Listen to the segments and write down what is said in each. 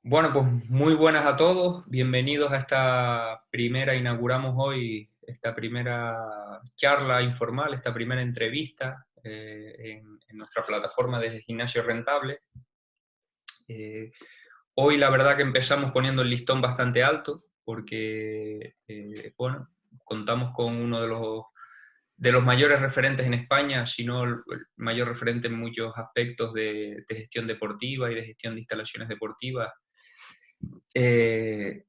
Bueno, pues muy buenas a todos, bienvenidos a inauguramos hoy esta primera charla informal, esta primera entrevista en nuestra plataforma de Gimnasio Rentable. Hoy la verdad que empezamos poniendo el listón bastante alto porque, bueno, contamos con uno de los mayores referentes en España, si no el mayor referente en muchos aspectos de gestión deportiva y de gestión de instalaciones deportivas. Eh,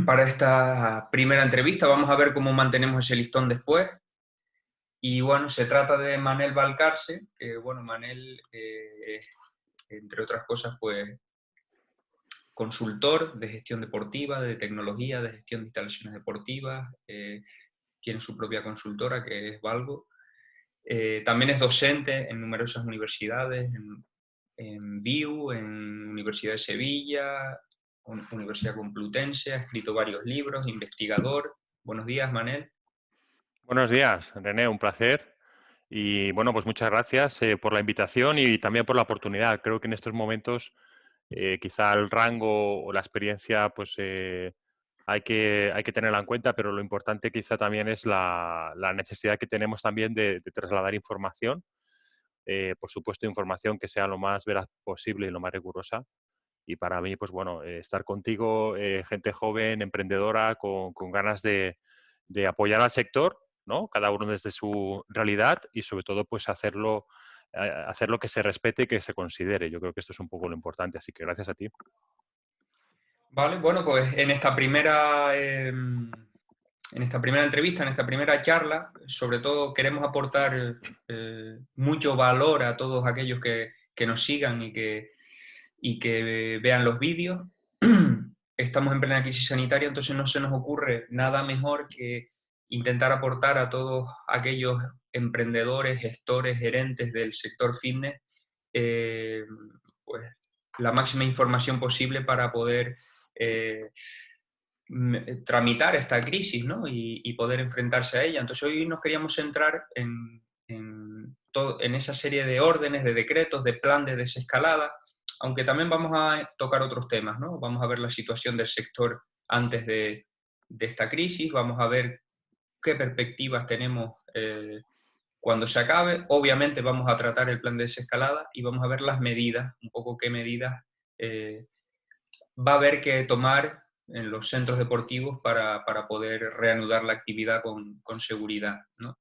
para esta primera entrevista vamos a ver cómo mantenemos ese listón después. Y bueno, se trata de Manel Valcarce, que bueno, Manel, entre otras cosas, pues consultor de gestión deportiva, de tecnología, de gestión de instalaciones deportivas, tiene su propia consultora que es Valgo. También es docente en numerosas universidades, en VIU, en Universidad de Sevilla, Universidad Complutense, ha escrito varios libros, investigador. Buenos días, Manel. Buenos días, René, un placer. Y bueno, pues muchas gracias por la invitación y también por la oportunidad. Creo que en estos momentos quizá el rango o la experiencia pues hay que tenerla en cuenta, pero lo importante quizá también es la necesidad que tenemos también de trasladar información. Por supuesto, información que sea lo más veraz posible y lo más rigurosa. Y para mí, pues bueno, estar contigo, gente joven, emprendedora, con ganas de apoyar al sector, ¿no? Cada uno desde su realidad y sobre todo, pues hacerlo que se respete y que se considere. Yo creo que esto es un poco lo importante, así que gracias a ti. Vale, bueno, pues en esta primera entrevista, en esta primera charla, sobre todo queremos aportar mucho valor a todos aquellos que nos sigan y que vean los vídeos. Estamos en plena crisis sanitaria, entonces no se nos ocurre nada mejor que intentar aportar a todos aquellos emprendedores, gestores, gerentes del sector fitness, eh, pues la máxima información posible para poder eh, tramitar esta crisis, ¿no? Y poder enfrentarse a ella. Entonces hoy nos queríamos centrar en esa serie de órdenes, de decretos, de plan de desescalada, aunque también vamos a tocar otros temas, ¿no? Vamos a ver la situación del sector antes de esta crisis, vamos a ver qué perspectivas tenemos cuando se acabe. Obviamente vamos a tratar el plan de desescalada y vamos a ver las medidas, un poco qué medidas eh, va a haber que tomar en los centros deportivos para poder reanudar la actividad con seguridad, ¿no?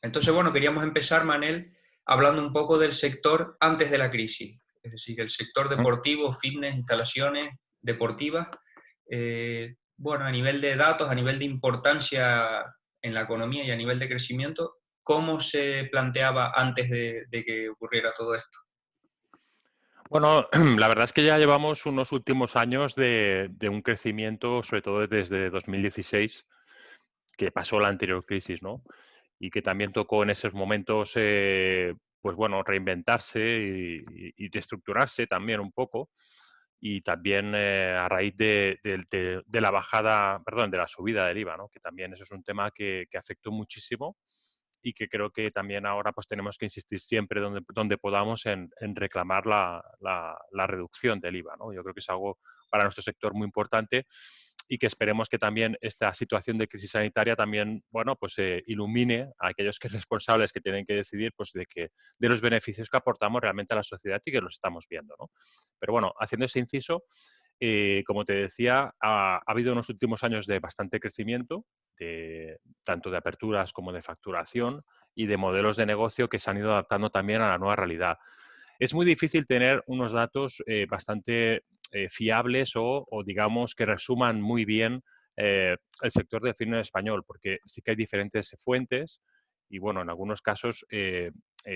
Entonces, bueno, queríamos empezar, Manel, hablando un poco del sector antes de la crisis, es decir, el sector deportivo, fitness, instalaciones deportivas. Bueno, a nivel de datos, a nivel de importancia en la economía y a nivel de crecimiento, ¿cómo se planteaba antes de que ocurriera todo esto? Bueno, la verdad es que ya llevamos unos últimos años de un crecimiento, sobre todo desde 2016, que pasó la anterior crisis, ¿no? Y que también tocó en esos momentos, pues bueno, reinventarse y reestructurarse también un poco. Y también a raíz de la bajada, perdón, de la subida del IVA, ¿no? Que también eso es un tema que afectó muchísimo y que creo que también ahora pues tenemos que insistir siempre donde podamos en reclamar la reducción del IVA, ¿no? Yo creo que es algo para nuestro sector muy importante y que esperemos que también esta situación de crisis sanitaria también, bueno, pues ilumine a aquellos que responsables que tienen que decidir pues de los beneficios que aportamos realmente a la sociedad y que los estamos viendo, ¿no? Pero bueno, haciendo ese inciso, como te decía, ha habido unos últimos años de bastante crecimiento, tanto de aperturas como de facturación y de modelos de negocio que se han ido adaptando también a la nueva realidad. Es muy difícil tener unos datos bastante fiables o, digamos, que resuman muy bien el sector del fitness español, porque sí que hay diferentes fuentes y, bueno, en algunos casos,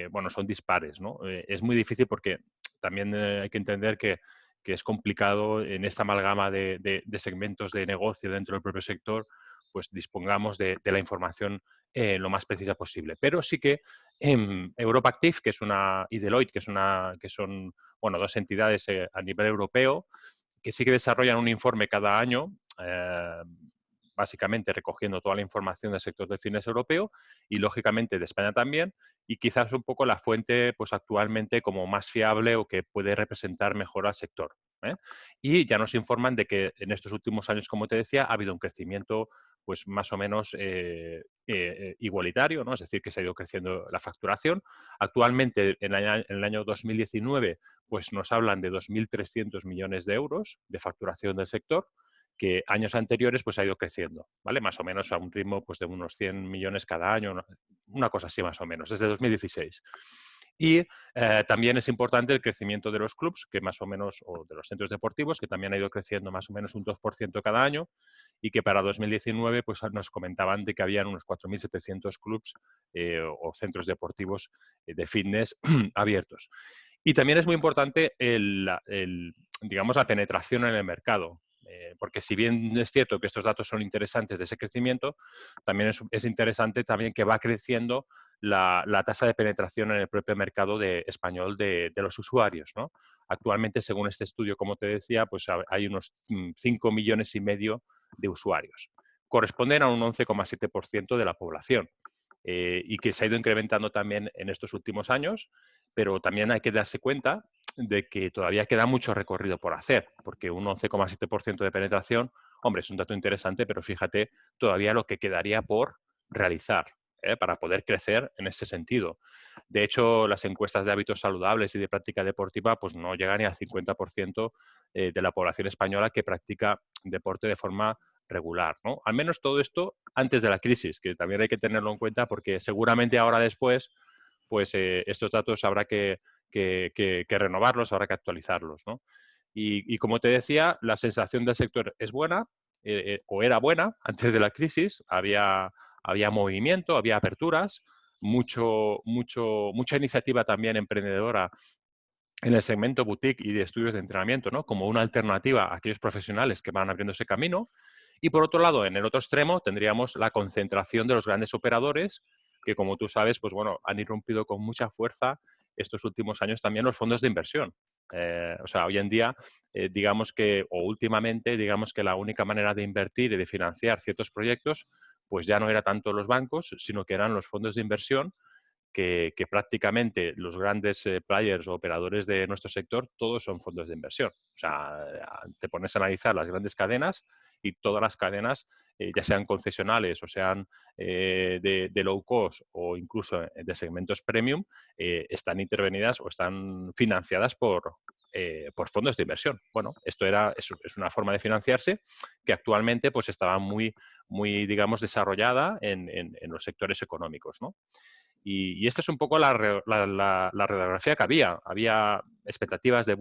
bueno, son dispares, ¿no? Es muy difícil porque también hay que entender que es complicado en esta amalgama de segmentos de negocio dentro del propio sector, pues dispongamos de la información lo más precisa posible. Pero sí que Europa Active, que es y Deloitte, que son bueno, dos entidades a nivel europeo, que sí que desarrollan un informe cada año básicamente recogiendo toda la información del sector del fitness europeo y, lógicamente, de España también, y quizás un poco la fuente pues actualmente como más fiable o que puede representar mejor al sector. ¿Eh? Y ya nos informan de que en estos últimos años, como te decía, ha habido un crecimiento pues más o menos igualitario, ¿no? Es decir, que se ha ido creciendo la facturación. Actualmente, en el año 2019, pues nos hablan de 2.300 millones de euros de facturación del sector, que años anteriores pues ha ido creciendo, ¿vale? Más o menos a un ritmo pues de unos 100 millones cada año, una cosa así más o menos, desde 2016. Y también es importante el crecimiento de los clubs, que más o menos, o de los centros deportivos, que también ha ido creciendo más o menos un 2% cada año, y que para 2019 pues, nos comentaban de que habían unos 4.700 clubs o centros deportivos de fitness abiertos. Y también es muy importante digamos, la penetración en el mercado. Porque si bien es cierto que estos datos son interesantes de ese crecimiento, también es interesante también que va creciendo la tasa de penetración en el propio mercado español de los usuarios, ¿no? Actualmente, según este estudio, como te decía, pues hay unos 5,5 millones de usuarios. Corresponden a un 11,7% de la población. Y que se ha ido incrementando también en estos últimos años, pero también hay que darse cuenta de que todavía queda mucho recorrido por hacer, porque un 11,7% de penetración, hombre, es un dato interesante, pero fíjate todavía lo que quedaría por realizar para poder crecer en ese sentido. De hecho, las encuestas de hábitos saludables y de práctica deportiva pues no llegan ni al 50% de la población española que practica deporte de forma regular, ¿no? Al menos todo esto antes de la crisis, que también hay que tenerlo en cuenta porque seguramente ahora después, pues estos datos habrá que renovarlos, habrá que actualizarlos, ¿no? Y como te decía, la sensación del sector es buena, o era buena antes de la crisis, había movimiento, había aperturas, mucha iniciativa también emprendedora en el segmento boutique y de estudios de entrenamiento, ¿no? Como una alternativa a aquellos profesionales que van abriendo ese camino. Y por otro lado, en el otro extremo, tendríamos la concentración de los grandes operadores que, como tú sabes, pues bueno, han irrumpido con mucha fuerza estos últimos años también los fondos de inversión. O sea, hoy en día, digamos que, o últimamente, digamos que la única manera de invertir y de financiar ciertos proyectos, pues ya no era tanto los bancos, sino que eran los fondos de inversión que prácticamente los grandes players o operadores de nuestro sector, todos son fondos de inversión. O sea, te pones a analizar las grandes cadenas y todas las cadenas, ya sean concesionales o sean de low cost o incluso de segmentos premium, están intervenidas o están financiadas por fondos de inversión. Bueno, es una forma de financiarse que actualmente pues estaba muy digamos, desarrollada en los sectores económicos, ¿no? Y esta es un poco la radiografía que había. Había expectativas de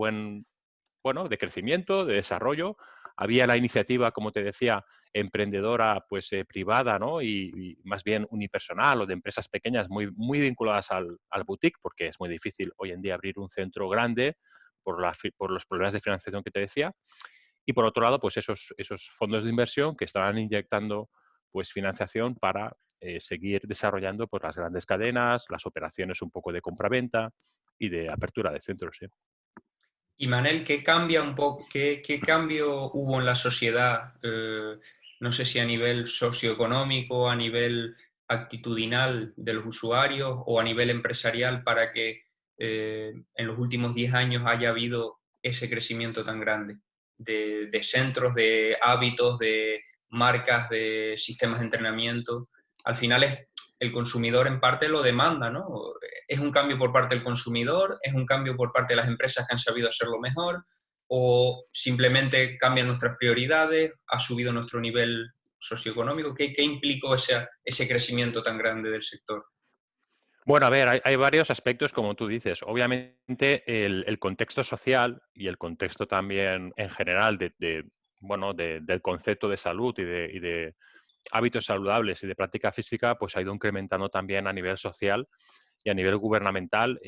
crecimiento, de desarrollo. Había la iniciativa, como te decía, emprendedora, pues privada, ¿no? Y más bien unipersonal o de empresas pequeñas muy vinculadas al boutique, porque es muy difícil hoy en día abrir un centro grande por los problemas de financiación que te decía. Y por otro lado, pues esos fondos de inversión que estaban inyectando pues financiación para seguir desarrollando pues, las grandes cadenas, las operaciones un poco de compraventa y de apertura de centros. ¿Sí? Y Manel, ¿qué cambia un poco, qué cambio hubo en la sociedad? No sé si a nivel socioeconómico, a nivel actitudinal de los usuarios o a nivel empresarial para que en los últimos 10 años haya habido ese crecimiento tan grande de centros, de hábitos, de marcas, de sistemas de entrenamiento. Al final el consumidor en parte lo demanda, ¿no? ¿Es un cambio por parte del consumidor? ¿Es un cambio por parte de las empresas que han sabido hacerlo mejor? ¿O simplemente cambian nuestras prioridades? ¿Ha subido nuestro nivel socioeconómico? ¿Qué implicó ese crecimiento tan grande del sector? Bueno, a ver, hay varios aspectos, como tú dices. Obviamente, el contexto social y el contexto también en general del concepto de salud y de hábitos saludables y de práctica física, pues ha ido incrementando también a nivel social y a nivel gubernamental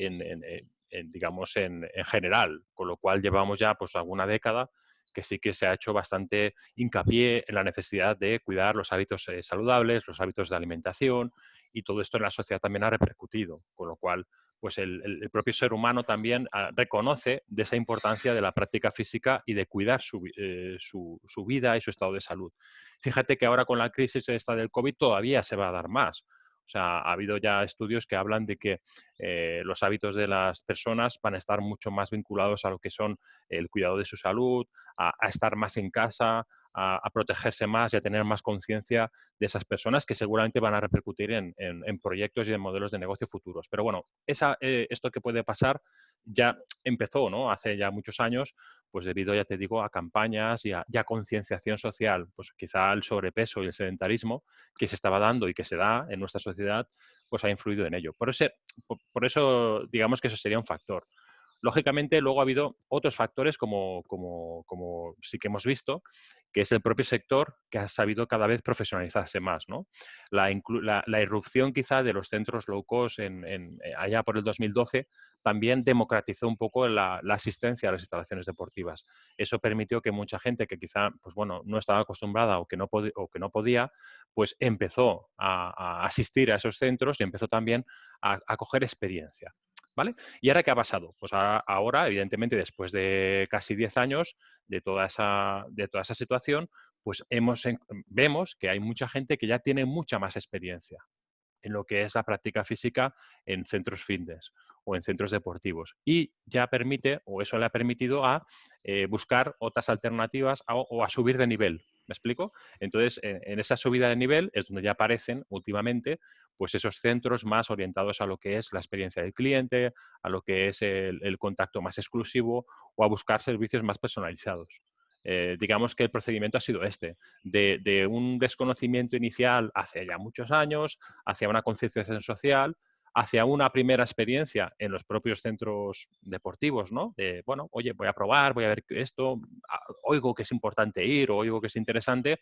digamos, en general. Con lo cual llevamos ya pues alguna década que sí que se ha hecho bastante hincapié en la necesidad de cuidar los hábitos saludables, los hábitos de alimentación, y todo esto en la sociedad también ha repercutido, con lo cual pues el propio ser humano también reconoce de esa importancia de la práctica física y de cuidar su vida y su estado de salud. Fíjate que ahora con la crisis esta del COVID todavía se va a dar más. O sea, ha habido ya estudios que hablan de que los hábitos de las personas van a estar mucho más vinculados a lo que son el cuidado de su salud, a estar más en casa, a protegerse más y a tener más conciencia de esas personas que seguramente van a repercutir en proyectos y en modelos de negocio futuros. Pero bueno, esto que puede pasar ya empezó, ¿no? Hace ya muchos años, pues debido, ya te digo, a campañas y a concienciación social, pues quizá el sobrepeso y el sedentarismo que se estaba dando y que se da en nuestra sociedad, pues ha influido en ello. Por eso, digamos que eso sería un factor. Lógicamente, luego ha habido otros factores, como sí que hemos visto, que es el propio sector que ha sabido cada vez profesionalizarse más, ¿no? La irrupción quizá de los centros low cost allá por el 2012 también democratizó un poco la asistencia a las instalaciones deportivas. Eso permitió que mucha gente que quizá pues bueno, no estaba acostumbrada o que no podía, pues empezó a asistir a esos centros y empezó también a coger experiencia. ¿Vale? ¿Y ahora qué ha pasado? Pues ahora, evidentemente, después de casi 10 años de toda esa situación, pues vemos que hay mucha gente que ya tiene mucha más experiencia en lo que es la práctica física en centros fitness o en centros deportivos. Y ya permite, o eso le ha permitido a buscar otras alternativas o a subir de nivel. ¿Me explico? Entonces, en esa subida de nivel es donde ya aparecen últimamente pues esos centros más orientados a lo que es la experiencia del cliente, a lo que es el contacto más exclusivo o a buscar servicios más personalizados. Digamos que el procedimiento ha sido este, de un desconocimiento inicial hace ya muchos años, hacia una concienciación social, hacia una primera experiencia en los propios centros deportivos, ¿no? De, bueno, oye, voy a probar, voy a ver esto, oigo que es importante ir o oigo que es interesante,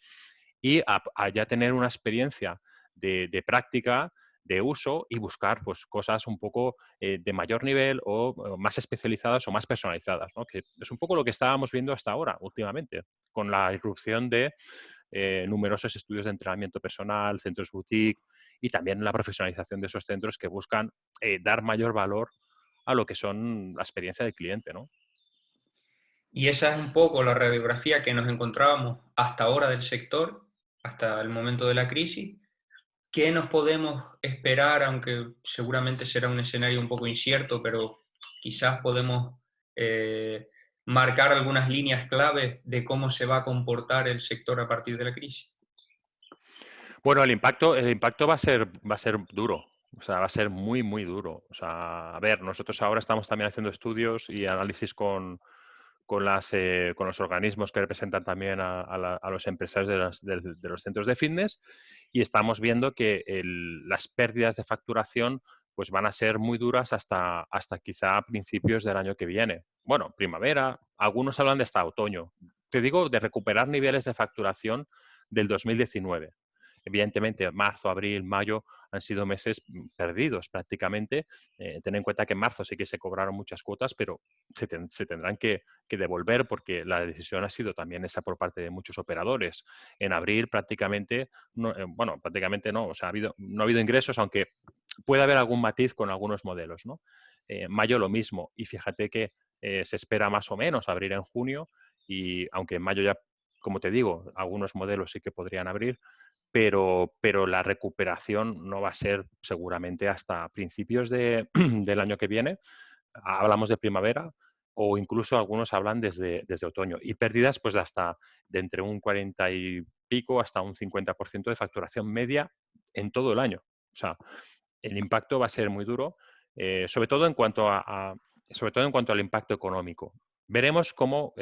y a ya tener una experiencia de práctica, de uso y buscar pues, cosas un poco de mayor nivel o más especializadas o más personalizadas, ¿no? Que es un poco lo que estábamos viendo hasta ahora, últimamente, con la irrupción de numerosos estudios de entrenamiento personal, centros boutique y también la profesionalización de esos centros que buscan dar mayor valor a lo que son la experiencia del cliente, ¿no? Y esa es un poco la radiografía que nos encontrábamos hasta ahora del sector, hasta el momento de la crisis. ¿Qué nos podemos esperar, aunque seguramente será un escenario un poco incierto, pero quizás podemos eh, marcar algunas líneas claves de cómo se va a comportar el sector a partir de la crisis? Bueno, el impacto va a ser duro. O sea, va a ser muy, muy duro. O sea, a ver, nosotros ahora estamos también haciendo estudios y análisis con los organismos que representan también a los empresarios de los centros de fitness, y estamos viendo que las pérdidas de facturación pues van a ser muy duras hasta quizá principios del año que viene. Bueno, primavera, algunos hablan de hasta otoño. Te digo, de recuperar niveles de facturación del 2019. Evidentemente, marzo, abril, mayo han sido meses perdidos prácticamente. Ten en cuenta que en marzo sí que se cobraron muchas cuotas, pero se tendrán que devolver porque la decisión ha sido también esa por parte de muchos operadores. En abril prácticamente, no, bueno, prácticamente no, o sea, no ha habido ingresos, aunque puede haber algún matiz con algunos modelos, ¿no? Mayo lo mismo, y fíjate que se espera más o menos abrir en junio, y aunque en mayo ya, como te digo, algunos modelos sí que podrían abrir, pero la recuperación no va a ser seguramente hasta principios del año que viene. Hablamos de primavera o incluso algunos hablan desde otoño. Y pérdidas pues de entre un 40 y pico hasta un 50% de facturación media en todo el año. O sea, el impacto va a ser muy duro, sobre todo sobre todo en cuanto al impacto económico. Veremos cómo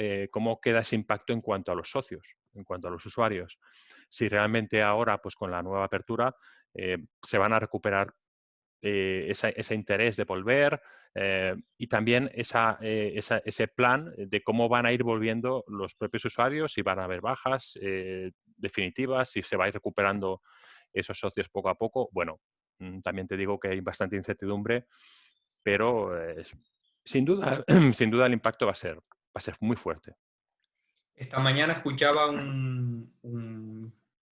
queda ese impacto en cuanto a los socios, en cuanto a los usuarios. Si realmente ahora, pues con la nueva apertura, se van a recuperar ese interés de volver, y también ese plan de cómo van a ir volviendo los propios usuarios, si van a haber bajas definitivas, si se va a ir recuperando esos socios poco a poco. Bueno, también te digo que hay bastante incertidumbre, pero sin duda, sin duda el impacto va a ser muy fuerte. Esta mañana escuchaba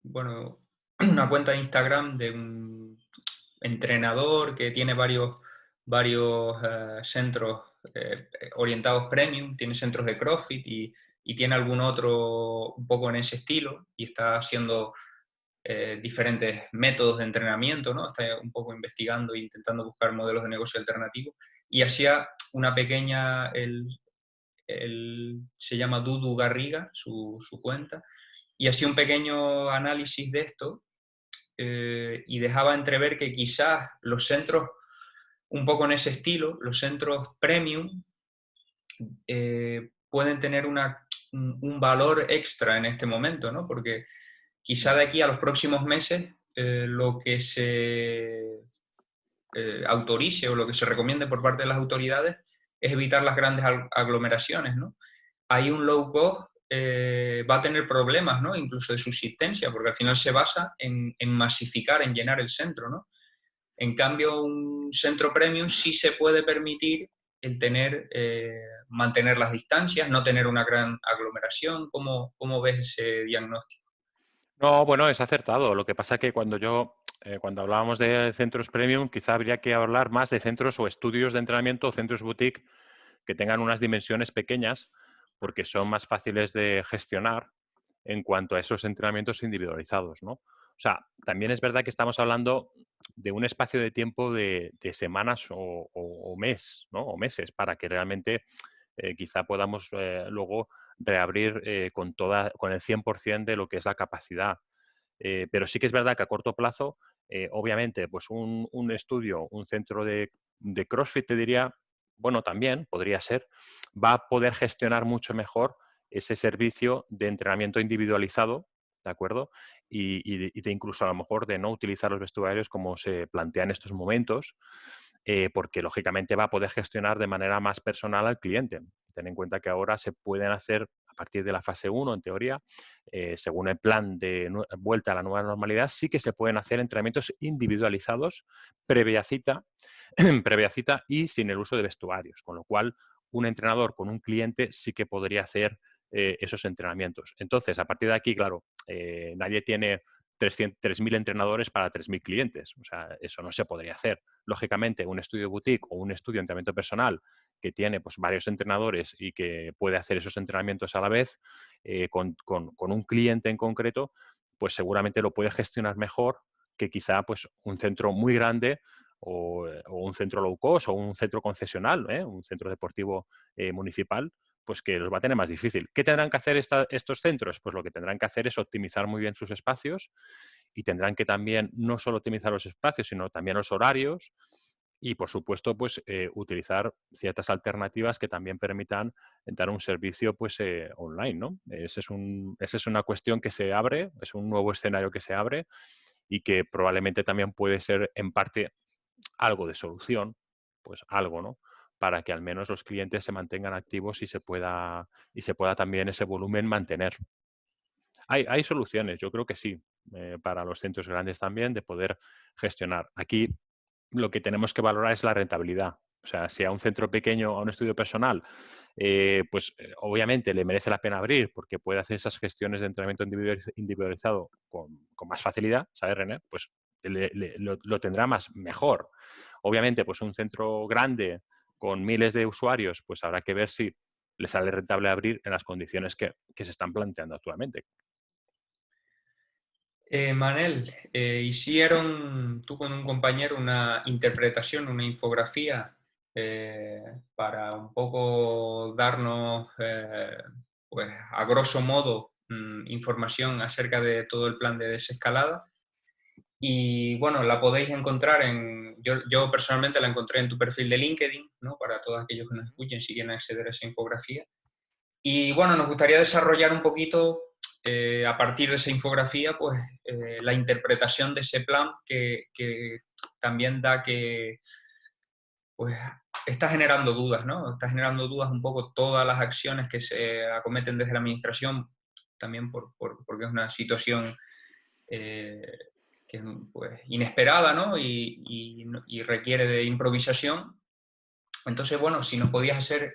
bueno, una cuenta de Instagram de un entrenador que tiene varios centros orientados premium, tiene centros de CrossFit y tiene algún otro un poco en ese estilo y está haciendo diferentes métodos de entrenamiento, ¿no? Está un poco investigando e intentando buscar modelos de negocio alternativos y hacía una pequeña, se llama Dudu Garriga, su cuenta, y hacía un pequeño análisis de esto y dejaba entrever que quizás los centros, un poco en ese estilo, los centros premium, pueden tener un valor extra en este momento, ¿no? Porque quizá de aquí a los próximos meses lo que se autorice o lo que se recomiende por parte de las autoridades es evitar las grandes aglomeraciones, ¿no? Ahí un low cost va a tener problemas, ¿no? Incluso de subsistencia, porque al final se basa en masificar, en llenar el centro, ¿no? En cambio, un centro premium sí se puede permitir el mantener las distancias, no tener una gran aglomeración. ¿Cómo ves ese diagnóstico? No, bueno, es acertado. Lo que pasa que cuando hablábamos de centros premium, quizá habría que hablar más de centros o estudios de entrenamiento o centros boutique que tengan unas dimensiones pequeñas, porque son más fáciles de gestionar en cuanto a esos entrenamientos individualizados, ¿no? O sea, también es verdad que estamos hablando de un espacio de tiempo de semanas o mes, ¿no? O meses, para que realmente quizá podamos luego reabrir con el 100% de lo que es la capacidad. Pero sí que es verdad que a corto plazo, obviamente, pues un estudio, un centro de CrossFit, te diría, bueno, también podría ser, va a poder gestionar mucho mejor ese servicio de entrenamiento individualizado, ¿de acuerdo? Y de incluso a lo mejor de no utilizar los vestuarios como se plantea en estos momentos, porque lógicamente va a poder gestionar de manera más personal al cliente. Ten en cuenta que ahora se pueden hacer a partir de la fase 1, en teoría, según el plan de vuelta a la nueva normalidad, sí que se pueden hacer entrenamientos individualizados previa cita, previa cita y sin el uso de vestuarios, con lo cual un entrenador con un cliente sí que podría hacer esos entrenamientos. Entonces, a partir de aquí, claro, nadie tiene 3.000 entrenadores para 3.000 clientes. O sea, eso no se podría hacer. Lógicamente, un estudio boutique o un estudio de entrenamiento personal que tiene pues, varios entrenadores y que puede hacer esos entrenamientos a la vez con un cliente en concreto, pues seguramente lo puede gestionar mejor que quizá pues, un centro muy grande o un centro low cost o un centro concesional, un centro deportivo municipal, pues que los va a tener más difícil. ¿Qué tendrán que hacer estos centros? Pues lo que tendrán que hacer es optimizar muy bien sus espacios y tendrán que también no solo optimizar los espacios, sino también los horarios y, por supuesto, pues utilizar ciertas alternativas que también permitan dar un servicio pues online, ¿no? Esa es una cuestión que se abre, es un nuevo escenario que se abre y que probablemente también puede ser en parte algo de solución, pues algo, ¿no? Para que al menos los clientes se mantengan activos y se pueda también ese volumen mantener. Hay soluciones, yo creo que sí, para los centros grandes también, de poder gestionar. Aquí lo que tenemos que valorar es la rentabilidad. O sea, si a un centro pequeño, a un estudio personal, obviamente le merece la pena abrir porque puede hacer esas gestiones de entrenamiento individualizado con más facilidad, ¿sabes, René? Pues lo tendrá más mejor. Obviamente, pues un centro grande con miles de usuarios, pues habrá que ver si le sale rentable abrir en las condiciones que se están planteando actualmente. Manel, hicieron tú con un compañero una interpretación, una infografía para un poco darnos, pues a grosso modo, información acerca de todo el plan de desescalada. Y bueno, la podéis encontrar yo personalmente la encontré en tu perfil de LinkedIn, ¿no? Para todos aquellos que nos escuchen si quieren acceder a esa infografía. Y bueno, nos gustaría desarrollar un poquito, a partir de esa infografía, pues la interpretación de ese plan que también da que, pues, está generando dudas, ¿no? Está generando dudas un poco todas las acciones que se acometen desde la administración, también porque es una situación eh, que es pues, inesperada, ¿no? Y requiere de improvisación. Entonces, bueno, si nos podías hacer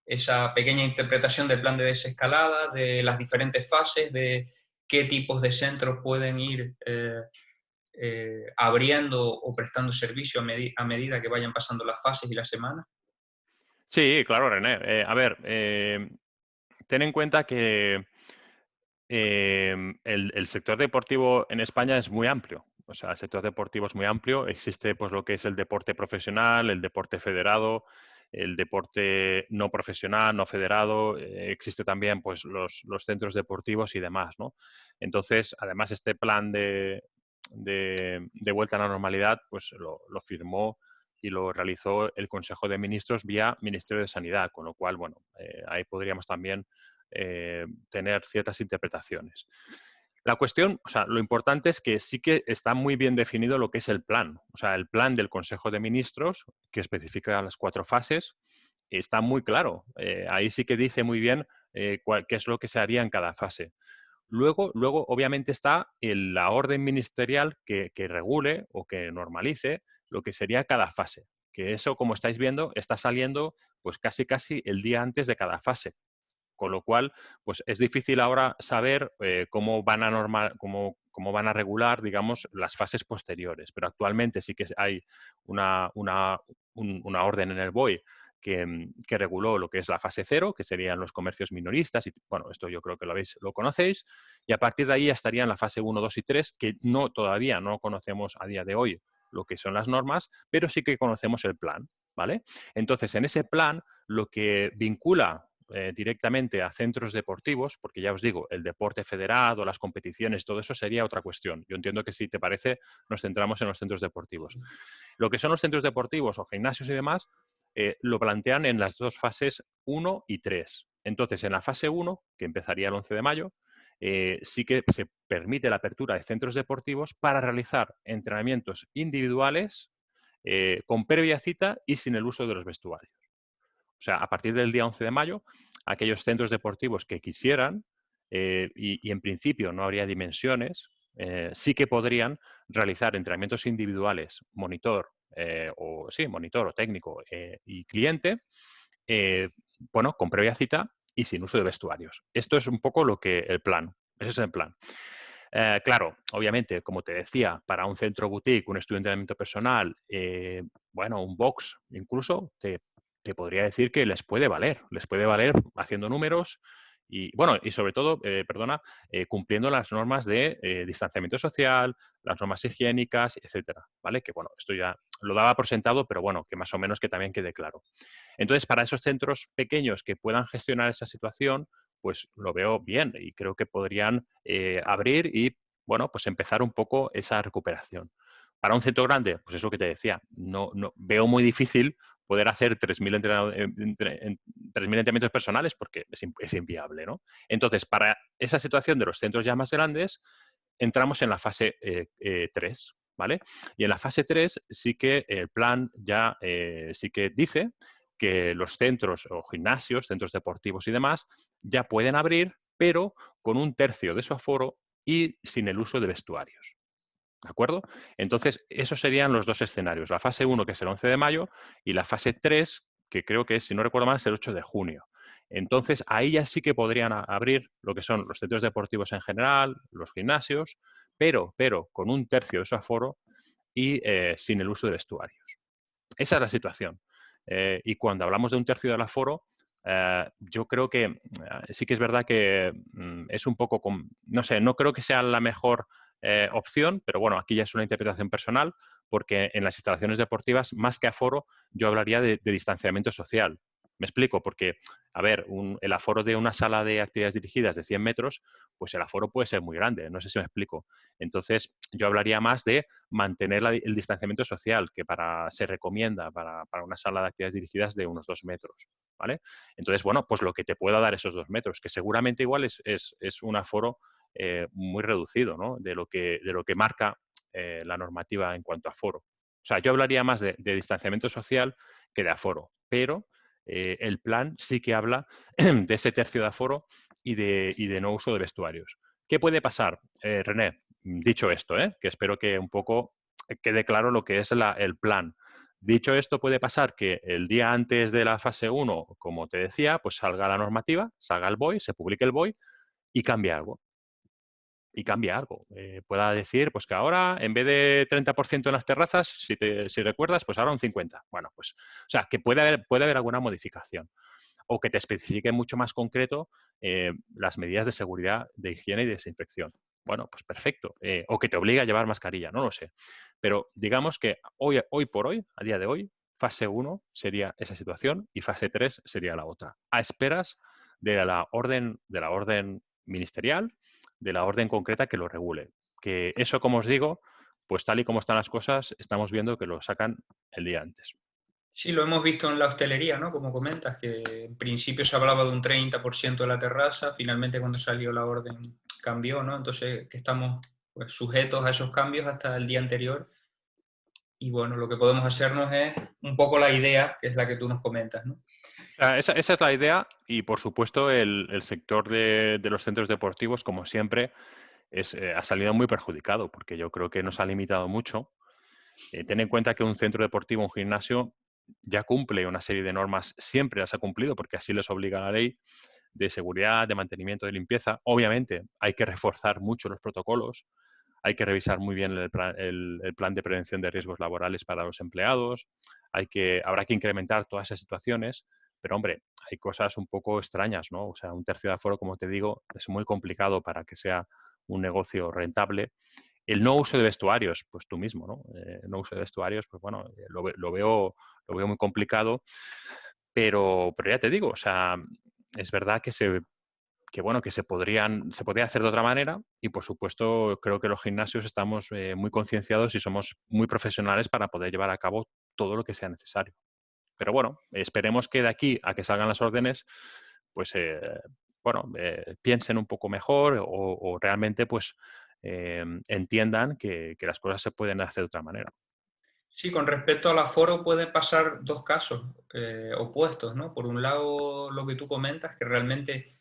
esa pequeña interpretación del plan de desescalada, de las diferentes fases, de qué tipos de centros pueden ir abriendo o prestando servicio a medida que vayan pasando las fases y las semanas? Sí, claro, René. A ver, ten en cuenta que el sector deportivo en España es muy amplio. O sea, el sector deportivo es muy amplio. Existe pues lo que es el deporte profesional, el deporte federado, el deporte no profesional, no federado. Existe también pues los centros deportivos y demás, ¿no? Entonces, además, este plan de vuelta a la normalidad, pues lo firmó y lo realizó el Consejo de Ministros vía Ministerio de Sanidad, con lo cual, bueno, ahí podríamos también tener ciertas interpretaciones. La cuestión, o sea, lo importante es que sí que está muy bien definido lo que es el plan. O sea, el plan del Consejo de Ministros, que especifica las 4 fases, está muy claro. Ahí sí que dice muy bien qué es lo que se haría en cada fase. Luego obviamente, está la orden ministerial que regule o que normalice lo que sería cada fase. Que eso, como estáis viendo, está saliendo pues casi el día antes de cada fase. Con lo cual, pues es difícil ahora saber cómo van a cómo van a regular, digamos, las fases posteriores. Pero actualmente sí que hay una orden en el BOE que reguló lo que es la fase cero, que serían los comercios minoristas, y bueno, esto yo creo que lo conocéis, y a partir de ahí ya estarían la fase 1, 2 y 3, que todavía no conocemos a día de hoy lo que son las normas, pero sí que conocemos el plan, ¿vale? Entonces, en ese plan, lo que vincula directamente a centros deportivos, porque ya os digo, el deporte federado, las competiciones, todo eso sería otra cuestión. Yo entiendo que si te parece, nos centramos en los centros deportivos. Lo que son los centros deportivos o gimnasios y demás, lo plantean en las 2 fases 1 y 3. Entonces, en la fase 1, que empezaría el 11 de mayo, sí que se permite la apertura de centros deportivos para realizar entrenamientos individuales con previa cita y sin el uso de los vestuarios. O sea, a partir del día 11 de mayo, aquellos centros deportivos que quisieran, y en principio no habría dimensiones, sí que podrían realizar entrenamientos individuales, monitor o técnico y cliente, eh, bueno, con previa cita y sin uso de vestuarios. Esto es un poco lo que el plan. Ese es el plan. Claro, obviamente, como te decía, para un centro boutique, un estudio de entrenamiento personal, bueno, un box incluso, te podría decir que les puede valer haciendo números y, bueno, y sobre todo, cumpliendo las normas de distanciamiento social, las normas higiénicas, etcétera, ¿vale? Que, bueno, esto ya lo daba por sentado, pero bueno, que más o menos que también quede claro. Entonces, para esos centros pequeños que puedan gestionar esa situación, pues lo veo bien y creo que podrían abrir y, bueno, pues empezar un poco esa recuperación. Para un centro grande, pues eso que te decía, no veo muy difícil poder hacer 3.000 entrenamientos personales porque es inviable, ¿no? Entonces, para esa situación de los centros ya más grandes, entramos en la fase 3, ¿vale? Y en la fase 3 sí que el plan ya sí que dice que los centros o gimnasios, centros deportivos y demás, ya pueden abrir, pero con 1/3 de su aforo y sin el uso de vestuarios. ¿De acuerdo? Entonces, esos serían los 2 escenarios. La fase 1, que es el 11 de mayo, y la fase 3, que creo que es, si no recuerdo mal, es el 8 de junio. Entonces, ahí ya sí que podrían abrir lo que son los centros deportivos en general, los gimnasios, pero con 1/3 de su aforo y sin el uso de vestuarios. Esa es la situación. Y cuando hablamos de 1/3 del aforo, yo creo que sí que es verdad que es un poco, no sé, no creo que sea la mejor opción, pero bueno, aquí ya es una interpretación personal, porque en las instalaciones deportivas, más que aforo, yo hablaría de distanciamiento social. Me explico, porque, a ver, el aforo de una sala de actividades dirigidas de 100 metros, pues el aforo puede ser muy grande, no sé si me explico. Entonces, yo hablaría más de mantener el distanciamiento social, que se recomienda para una sala de actividades dirigidas de unos 2 metros, ¿vale? Entonces, bueno, pues lo que te pueda dar esos 2 metros, que seguramente igual es un aforo muy reducido, ¿no? De lo que marca la normativa en cuanto a aforo. O sea, yo hablaría más de distanciamiento social que de aforo, pero el plan sí que habla de ese tercio de aforo y de no uso de vestuarios. ¿Qué puede pasar, René? Dicho esto, que espero que un poco quede claro lo que es el plan. Dicho esto, puede pasar que el día antes de la fase 1, como te decía, pues salga la normativa, salga el BOI, se publique el BOI y cambie algo. Y cambia algo. Pueda decir pues que ahora, en vez de 30% en las terrazas, si recuerdas, pues ahora un 50%. Bueno, pues, o sea, que puede haber alguna modificación. O que te especifique mucho más concreto las medidas de seguridad, de higiene y desinfección. Bueno, pues perfecto. O que te obligue a llevar mascarilla, no lo sé. Pero digamos que hoy por hoy, a día de hoy, fase 1 sería esa situación y fase 3 sería la otra. A esperas de la orden ministerial, de la orden concreta que lo regule. Que eso, como os digo, pues tal y como están las cosas, estamos viendo que lo sacan el día antes. Sí, lo hemos visto en la hostelería, ¿no? Como comentas, que en principio se hablaba de un 30% de la terraza, finalmente cuando salió la orden cambió, ¿no? Entonces, que estamos pues, sujetos a esos cambios hasta el día anterior. Y bueno, lo que podemos hacernos es un poco la idea, que es la que tú nos comentas, ¿no? O sea, esa es la idea y, por supuesto, el sector de los centros deportivos, como siempre, ha salido muy perjudicado porque yo creo que nos ha limitado mucho. Ten en cuenta que un centro deportivo, un gimnasio, ya cumple una serie de normas, siempre las ha cumplido porque así les obliga la ley de seguridad, de mantenimiento, de limpieza. Obviamente hay que reforzar mucho los protocolos, hay que revisar muy bien el plan de prevención de riesgos laborales para los empleados, habrá que incrementar todas esas situaciones, pero hombre, hay cosas un poco extrañas, ¿no? O sea, un tercio de aforo, como te digo, es muy complicado para que sea un negocio rentable. El no uso de vestuarios, pues tú mismo, ¿no? No uso de vestuarios, pues bueno, lo veo muy complicado, pero ya te digo, o sea, es verdad que se podría hacer de otra manera y, por supuesto, creo que los gimnasios estamos muy concienciados y somos muy profesionales para poder llevar a cabo todo lo que sea necesario. Pero bueno, esperemos que de aquí a que salgan las órdenes, pues piensen un poco mejor o realmente pues entiendan que las cosas se pueden hacer de otra manera. Sí, con respecto al aforo pueden pasar dos casos opuestos, ¿no? Por un lado, lo que tú comentas, que realmente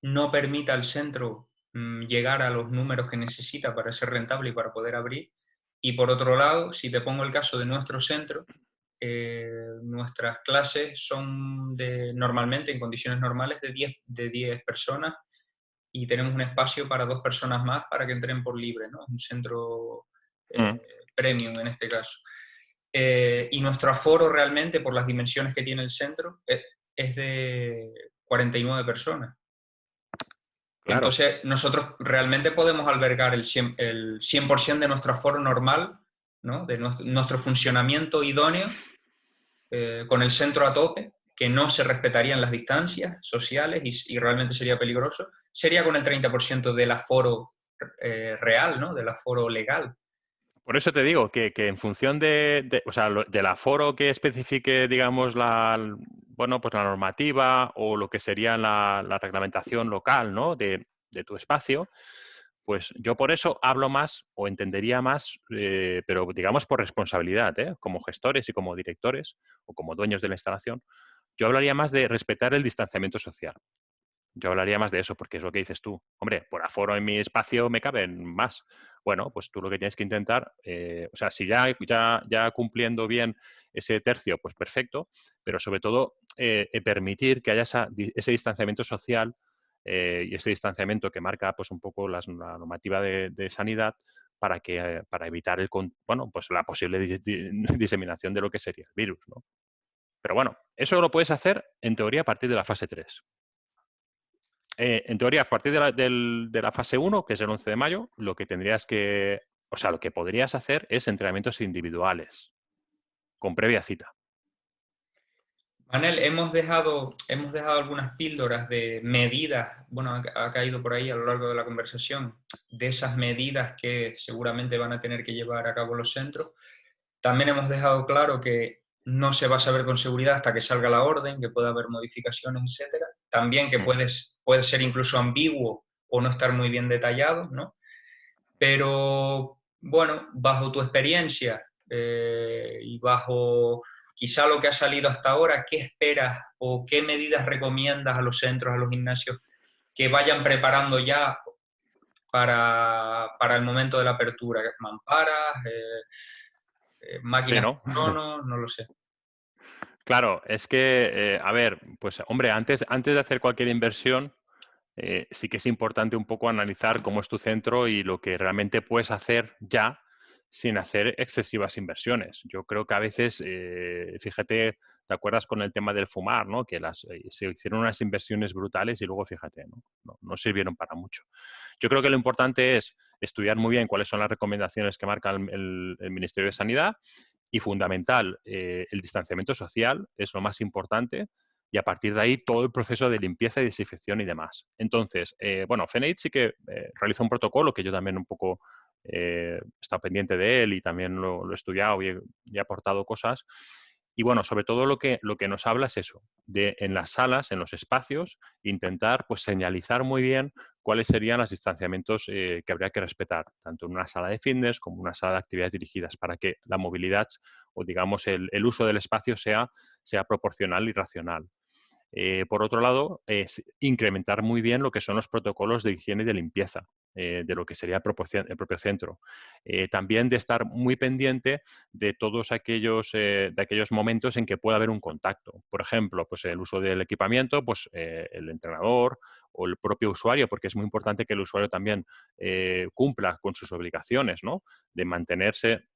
no permita al centro llegar a los números que necesita para ser rentable y para poder abrir. Y por otro lado, si te pongo el caso de nuestro centro, nuestras clases son normalmente, en condiciones normales, de 10 personas y tenemos un espacio para 2 personas más para que entren por libre, ¿no? Un centro Mm, premium en este caso. Y nuestro aforo realmente, por las dimensiones que tiene el centro, es de 49 personas. claro. Entonces, nosotros realmente podemos albergar el 100% de nuestro aforo normal, ¿no? De nuestro funcionamiento idóneo, con el centro a tope, que no se respetarían las distancias sociales y realmente sería peligroso, sería con el 30% del aforo real, ¿no? Del aforo legal. Por eso te digo que en función o sea, del aforo que especifique, digamos, bueno, pues la normativa o lo que sería la reglamentación local, ¿no? De tu espacio, pues yo por eso hablo más o entendería más, pero digamos por responsabilidad, ¿eh? Como gestores y como directores o como dueños de la instalación, yo hablaría más de respetar el distanciamiento social. Yo hablaría más de eso, porque es lo que dices tú. Hombre, por aforo en mi espacio me caben más. Bueno, pues tú lo que tienes que intentar, o sea, si ya cumpliendo bien ese tercio, pues perfecto, pero sobre todo permitir que haya ese distanciamiento social y ese distanciamiento que marca pues un poco la normativa de sanidad para evitar bueno, pues la posible diseminación de lo que sería el virus, ¿no? Pero bueno, eso lo puedes hacer en teoría a partir de la fase 3. En teoría, a partir de la fase 1, que es el 11 de mayo, lo que lo que podrías hacer es entrenamientos individuales, con previa cita. Manel, hemos dejado algunas píldoras de medidas, bueno, ha caído por ahí a lo largo de la conversación, de esas medidas que seguramente van a tener que llevar a cabo los centros. También hemos dejado claro que no se va a saber con seguridad hasta que salga la orden, que puede haber modificaciones, etcétera. También que Mm. puede ser incluso ambiguo o no estar muy bien detallado, ¿no? Pero, bueno, bajo tu experiencia y bajo quizá lo que ha salido hasta ahora, ¿qué esperas o qué medidas recomiendas a los centros, a los gimnasios que vayan preparando ya para el momento de la apertura? ¿Mamparas? Sí, máquinas ¿no? con cronos, no lo sé. Claro, es que, a ver, pues hombre, antes de hacer cualquier inversión, sí que es importante un poco analizar cómo es tu centro y lo que realmente puedes hacer ya sin hacer excesivas inversiones. Yo creo que a veces, fíjate, te acuerdas con el tema del fumar, ¿no? Que se hicieron unas inversiones brutales y luego, fíjate, no sirvieron para mucho. Yo creo que lo importante es estudiar muy bien cuáles son las recomendaciones que marca el Ministerio de Sanidad y fundamental, el distanciamiento social es lo más importante y a partir de ahí todo el proceso de limpieza y desinfección y demás. Entonces, bueno, FENEIT sí que realiza un protocolo que yo también un poco he estado pendiente de él y también lo he estudiado y he aportado cosas. Y bueno, sobre todo lo que nos habla es eso, de en las salas, en los espacios, intentar pues señalizar muy bien cuáles serían los distanciamientos que habría que respetar, tanto en una sala de fitness como en una sala de actividades dirigidas, para que la movilidad o digamos el uso del espacio sea proporcional y racional. Por otro lado, es incrementar muy bien lo que son los protocolos de higiene y de limpieza de lo que sería el propio centro. También de estar muy pendiente de todos de aquellos momentos en que pueda haber un contacto. Por ejemplo, pues el uso del equipamiento, pues el entrenador o el propio usuario, porque es muy importante que el usuario también cumpla con sus obligaciones, ¿no? De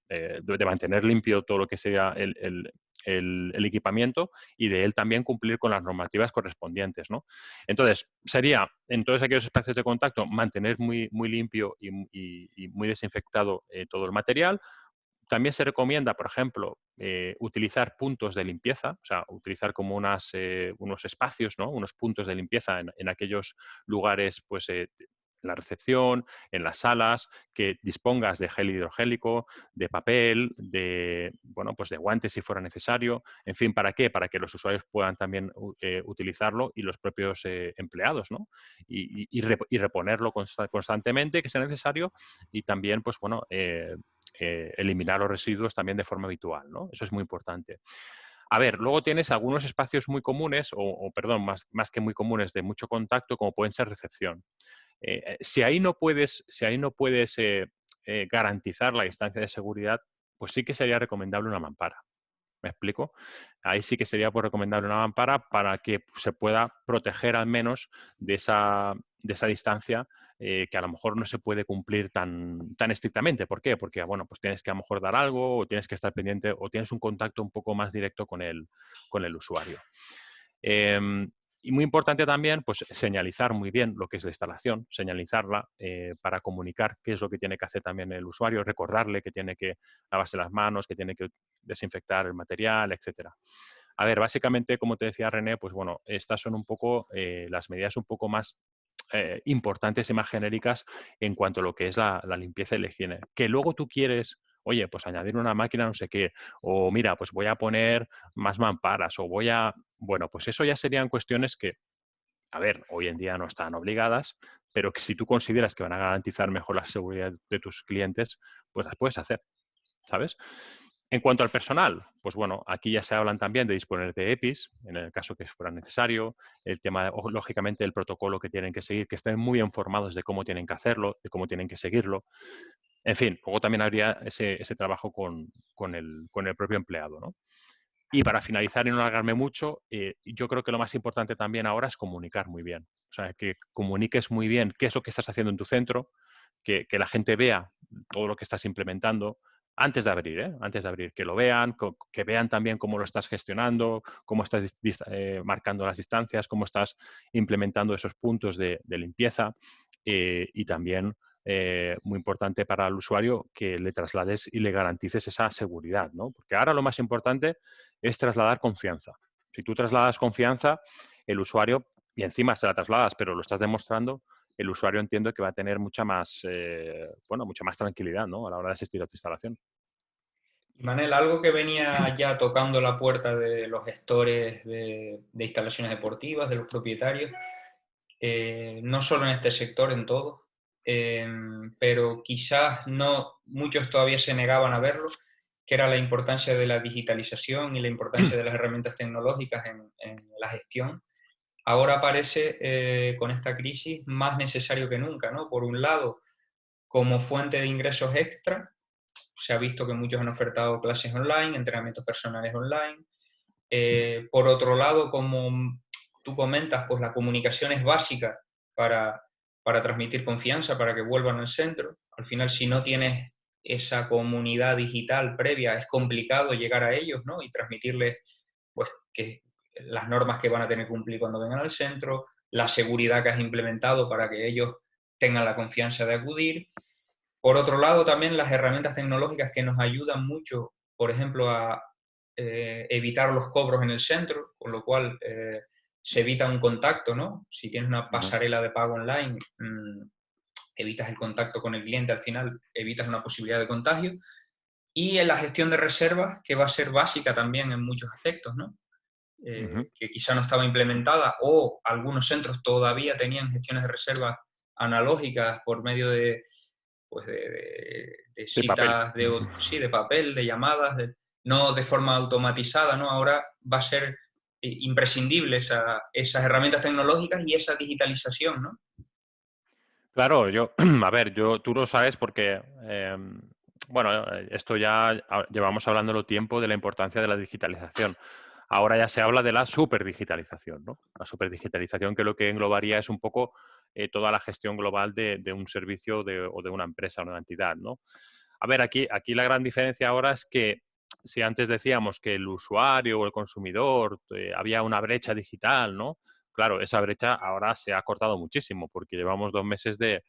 de mantener limpio todo lo que sea el equipamiento y de él también cumplir con las normativas correspondientes, ¿no? Entonces, sería en todos aquellos espacios de contacto mantener muy limpio y muy desinfectado todo el material. También se recomienda, por ejemplo, utilizar puntos de limpieza, o sea, utilizar como unos espacios, ¿no? Unos puntos de limpieza en aquellos lugares, pues, en la recepción, en las salas, que dispongas de gel hidrogélico, de papel, bueno, pues de guantes si fuera necesario. En fin, ¿para qué? Para que los usuarios puedan también utilizarlo y los propios empleados, ¿no? Y reponerlo constantemente, que sea necesario, y también, pues bueno, eliminar los residuos también de forma habitual, ¿no? Eso es muy importante. A ver, luego tienes algunos espacios muy comunes, perdón, más que muy comunes, de mucho contacto, como pueden ser recepción. Si ahí no puedes garantizar la distancia de seguridad, pues sí que sería recomendable una mampara. ¿Me explico? Ahí sí que sería pues, recomendable una mampara para que se pueda proteger al menos de esa distancia que a lo mejor no se puede cumplir tan estrictamente. ¿Por qué? Porque, bueno, pues tienes que a lo mejor dar algo o tienes que estar pendiente o tienes un contacto un poco más directo con el usuario. Y muy importante también, pues señalizar muy bien lo que es la instalación, señalizarla para comunicar qué es lo que tiene que hacer también el usuario, recordarle que tiene que lavarse las manos, que tiene que desinfectar el material, etcétera. A ver, básicamente, como te decía René, pues bueno, estas son un poco las medidas un poco más importantes y más genéricas en cuanto a lo que es la limpieza y la higiene. Que luego tú quieres, oye, pues añadir una máquina no sé qué, o mira, pues voy a poner más mamparas, bueno, pues eso ya serían cuestiones que, a ver, hoy en día no están obligadas, pero que si tú consideras que van a garantizar mejor la seguridad de tus clientes, pues las puedes hacer, ¿sabes? En cuanto al personal, pues bueno, aquí ya se hablan también de disponer de EPIs, en el caso que fuera necesario, el tema, lógicamente, del protocolo que tienen que seguir, que estén muy informados de cómo tienen que hacerlo, de cómo tienen que seguirlo. En fin, luego también habría ese trabajo con el propio empleado, ¿no? Y para finalizar y no alargarme mucho, yo creo que lo más importante también ahora es comunicar muy bien. O sea, que comuniques muy bien qué es lo que estás haciendo en tu centro, que la gente vea todo lo que estás implementando antes de abrir, ¿eh? Antes de abrir, que lo vean, que vean también cómo lo estás gestionando, cómo estás marcando las distancias, cómo estás implementando esos puntos de limpieza y también muy importante para el usuario que le traslades y le garantices esa seguridad, ¿no? Porque ahora lo más importante es trasladar confianza. Si tú trasladas confianza, el usuario, y encima se la trasladas, pero lo estás demostrando, el usuario entiendo que va a tener mucha más tranquilidad, ¿no? A la hora de asistir a tu instalación. Y Manel, algo que venía ya tocando la puerta de los gestores de instalaciones deportivas, de los propietarios, no solo en este sector, en todo, pero quizás no, muchos todavía se negaban a verlo, que era la importancia de la digitalización y la importancia de las herramientas tecnológicas en la gestión. Ahora parece, con esta crisis, más necesario que nunca, ¿no? Por un lado, como fuente de ingresos extra, se ha visto que muchos han ofertado clases online, entrenamientos personales online. Por otro lado, como tú comentas, pues la comunicación es básica para transmitir confianza, para que vuelvan al centro. Al final, si no tienes esa comunidad digital previa, es complicado llegar a ellos, ¿no? Y transmitirles, pues, que las normas que van a tener que cumplir cuando vengan al centro, la seguridad que has implementado para que ellos tengan la confianza de acudir. Por otro lado, también las herramientas tecnológicas que nos ayudan mucho, por ejemplo, a evitar los cobros en el centro, con lo cual se evita un contacto, ¿no? Si tienes una Ujú, pasarela de pago online, evitas el contacto con el cliente, al final evitas una posibilidad de contagio. Y en la gestión de reservas, que va a ser básica también en muchos aspectos, ¿no? ujú. Que quizá no estaba implementada, o algunos centros todavía tenían gestiones de reservas analógicas por medio de, pues de De papel. citas, sí, de papel, de llamadas, no de forma automatizada, ¿no? Ahora va a ser imprescindible esas herramientas tecnológicas y esa digitalización, ¿no? Claro, yo, a ver, tú lo sabes porque, bueno, esto ya llevamos hablándolo tiempo de la importancia de la digitalización. Ahora ya se habla de la superdigitalización, ¿no? La superdigitalización que lo que englobaría es un poco toda la gestión global de un servicio o de una empresa o una entidad, ¿no? A ver, aquí la gran diferencia ahora es que si antes decíamos que el usuario o el consumidor había una brecha digital, ¿no? Claro, esa brecha ahora se ha cortado muchísimo porque llevamos 2 meses de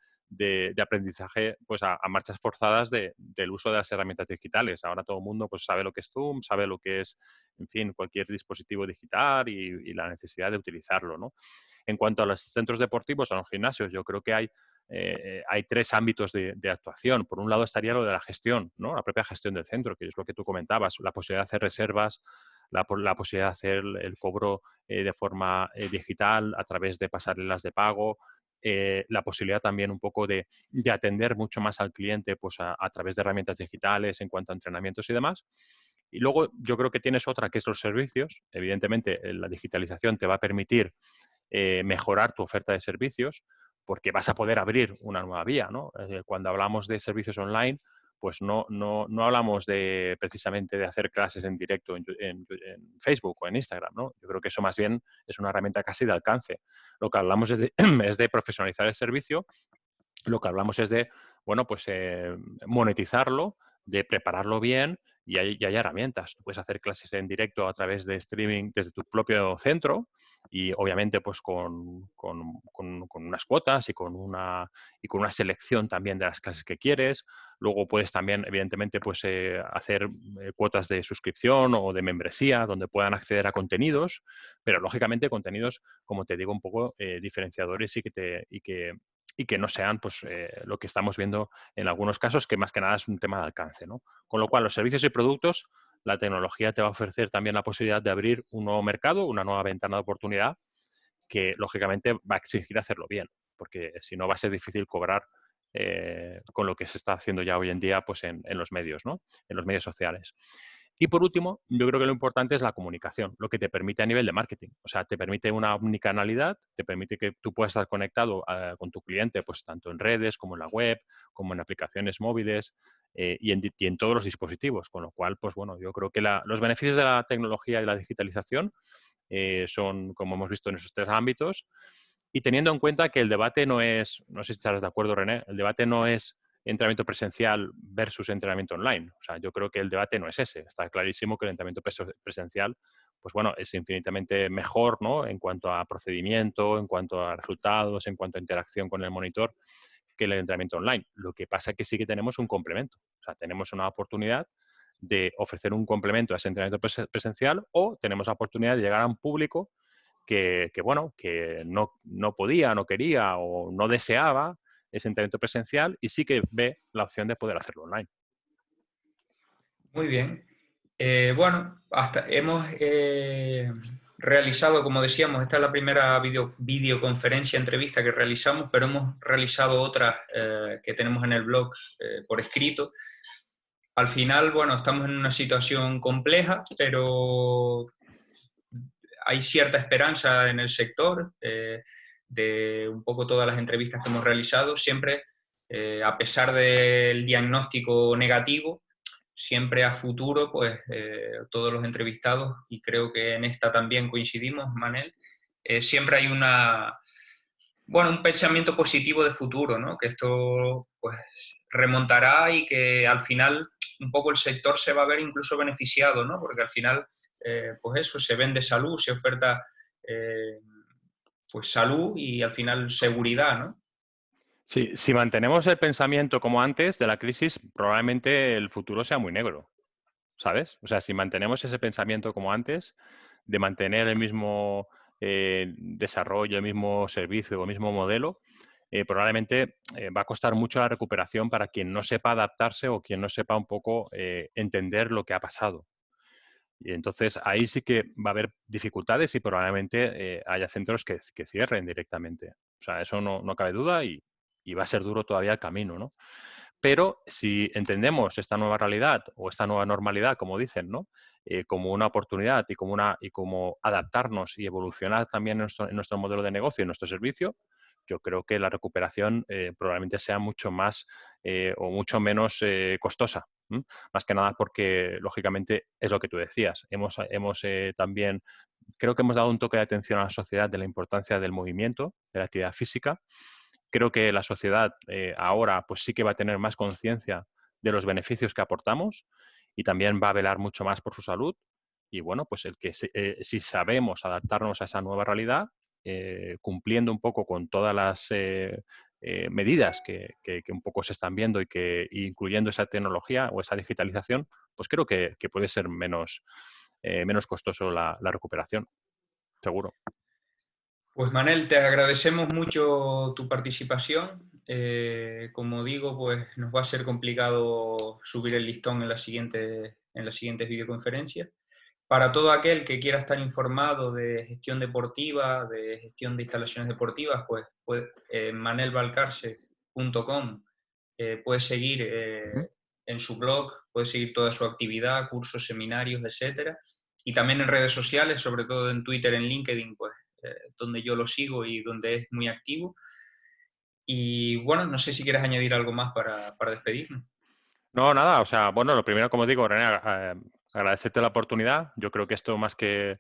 aprendizaje pues a marchas forzadas del uso de las herramientas digitales. Ahora todo el mundo pues sabe lo que es Zoom, sabe lo que es, en fin, cualquier dispositivo digital y la necesidad de utilizarlo, ¿no? En cuanto a los centros deportivos, a los gimnasios, yo creo que hay 3 ámbitos de actuación. Por un lado estaría lo de la gestión, ¿no? La propia gestión del centro, que es lo que tú comentabas, la posibilidad de hacer reservas, la posibilidad de hacer el cobro de forma digital a través de pasarelas de pago, la posibilidad también un poco de atender mucho más al cliente pues a través de herramientas digitales en cuanto a entrenamientos y demás. Y luego yo creo que tienes otra que es los servicios. Evidentemente, la digitalización te va a permitir mejorar tu oferta de servicios porque vas a poder abrir una nueva vía, ¿no? Cuando hablamos de servicios online, pues no hablamos precisamente de hacer clases en directo en Facebook o en Instagram, ¿no? Yo creo que eso más bien es una herramienta casi de alcance. Lo que hablamos es de, es de profesionalizar el servicio, lo que hablamos es de, bueno, pues monetizarlo, de prepararlo bien y hay herramientas. Tú puedes hacer clases en directo a través de streaming desde tu propio centro y obviamente pues con unas cuotas y con una selección también de las clases que quieres. Luego puedes también, evidentemente, pues hacer cuotas de suscripción o de membresía donde puedan acceder a contenidos, pero lógicamente contenidos, como te digo, un poco diferenciadores y que no sean pues, lo que estamos viendo en algunos casos, que más que nada es un tema de alcance, ¿no? Con lo cual, los servicios y productos, la tecnología te va a ofrecer también la posibilidad de abrir un nuevo mercado, una nueva ventana de oportunidad, que lógicamente va a exigir hacerlo bien, porque si no va a ser difícil cobrar con lo que se está haciendo ya hoy en día pues en los medios, ¿no? En los medios sociales. Y por último, yo creo que lo importante es la comunicación, lo que te permite a nivel de marketing. O sea, te permite una omnicanalidad, te permite que tú puedas estar conectado con tu cliente, pues tanto en redes como en la web, como en aplicaciones móviles y en todos los dispositivos. Con lo cual, pues bueno, yo creo que los beneficios de la tecnología y la digitalización son, como hemos visto, en esos 3 ámbitos. Y teniendo en cuenta que el debate no es, no sé si estarás de acuerdo, René, el debate no es entrenamiento presencial versus entrenamiento online. O sea, yo creo que el debate no es ese. Está clarísimo que el entrenamiento presencial, pues bueno, es infinitamente mejor, ¿no? En cuanto a procedimiento, en cuanto a resultados, en cuanto a interacción con el monitor, que el entrenamiento online. Lo que pasa es que sí que tenemos un complemento. O sea, tenemos una oportunidad de ofrecer un complemento a ese entrenamiento presencial o tenemos la oportunidad de llegar a un público bueno, que no podía, no quería o no deseaba ese entrenamiento presencial y sí que ve la opción de poder hacerlo online. Muy bien. Bueno, hasta hemos realizado, como decíamos, esta es la primera videoconferencia, entrevista que realizamos, pero hemos realizado otras que tenemos en el blog por escrito. Al final, bueno, estamos en una situación compleja, pero hay cierta esperanza en el sector de un poco todas las entrevistas que hemos realizado. Siempre, a pesar del diagnóstico negativo, siempre a futuro, pues todos los entrevistados, y creo que en esta también coincidimos, Manel, siempre hay un pensamiento positivo de futuro, ¿no? Que esto pues remontará y que al final un poco el sector se va a ver incluso beneficiado, ¿no? Porque al final, pues eso, se vende salud, se oferta pues salud y al final seguridad, ¿no? Sí, si mantenemos el pensamiento como antes de la crisis, probablemente el futuro sea muy negro, ¿sabes? O sea, si mantenemos ese pensamiento como antes, de mantener el mismo desarrollo, el mismo servicio o el mismo modelo, probablemente va a costar mucho la recuperación para quien no sepa adaptarse o quien no sepa un poco entender lo que ha pasado. Y entonces ahí sí que va a haber dificultades y probablemente haya centros que cierren directamente. O sea, eso no cabe duda y va a ser duro todavía el camino, ¿no? Pero si entendemos esta nueva realidad o esta nueva normalidad, como dicen, ¿no? Como una oportunidad y como adaptarnos y evolucionar también en nuestro modelo de negocio, en nuestro servicio, yo creo que la recuperación probablemente sea mucho más o mucho menos costosa. ¿M? Más que nada porque, lógicamente, es lo que tú decías. Hemos también, creo que hemos dado un toque de atención a la sociedad de la importancia del movimiento, de la actividad física. Creo que la sociedad ahora pues sí que va a tener más conciencia de los beneficios que aportamos y también va a velar mucho más por su salud. Y bueno, pues si sabemos adaptarnos a esa nueva realidad, cumpliendo un poco con todas las medidas que un poco se están viendo y que incluyendo esa tecnología o esa digitalización, pues creo que puede ser menos costoso la recuperación, seguro. Pues Manel, te agradecemos mucho tu participación. Como digo, pues nos va a ser complicado subir el listón en las siguientes videoconferencias. Para todo aquel que quiera estar informado de gestión deportiva, de gestión de instalaciones deportivas, pues manelvalcarce.com puedes seguir Ujú. en su blog, puedes seguir toda su actividad, cursos, seminarios, etcétera. Y también en redes sociales, sobre todo en Twitter, en LinkedIn, pues donde yo lo sigo y donde es muy activo. Y bueno, no sé si quieres añadir algo más para despedirnos. No, nada, o sea, bueno, lo primero, como digo, René, agradecerte la oportunidad. Yo creo que esto más que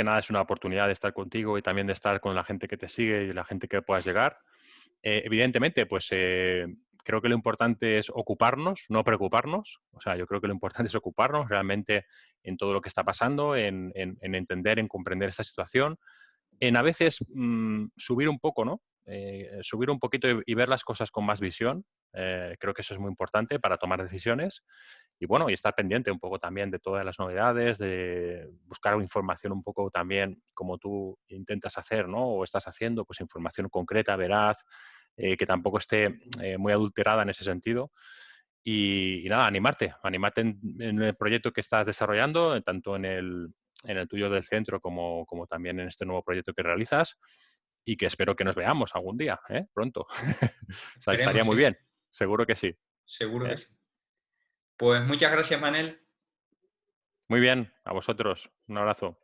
nada es una oportunidad de estar contigo y también de estar con la gente que te sigue y la gente que puedas llegar. Evidentemente, pues creo que lo importante es ocuparnos, no preocuparnos. O sea, yo creo que lo importante es ocuparnos realmente en todo lo que está pasando, en entender, en comprender esta situación, en a veces subir un poco, ¿no? Subir un poquito y ver las cosas con más visión. Creo que eso es muy importante para tomar decisiones y bueno, y estar pendiente un poco también de todas las novedades, de buscar información un poco también como tú intentas hacer, ¿no? O estás haciendo, pues información concreta, veraz, que tampoco esté muy adulterada en ese sentido. Y nada, animarte en el proyecto que estás desarrollando, tanto en el tuyo del centro como también en este nuevo proyecto que realizas y que espero que nos veamos algún día, pronto. O sea, estaría Esperemos, muy sí, bien, seguro que sí. seguro que ¿Eh? sí. Pues muchas gracias, Manel. Muy bien, a vosotros. Un abrazo.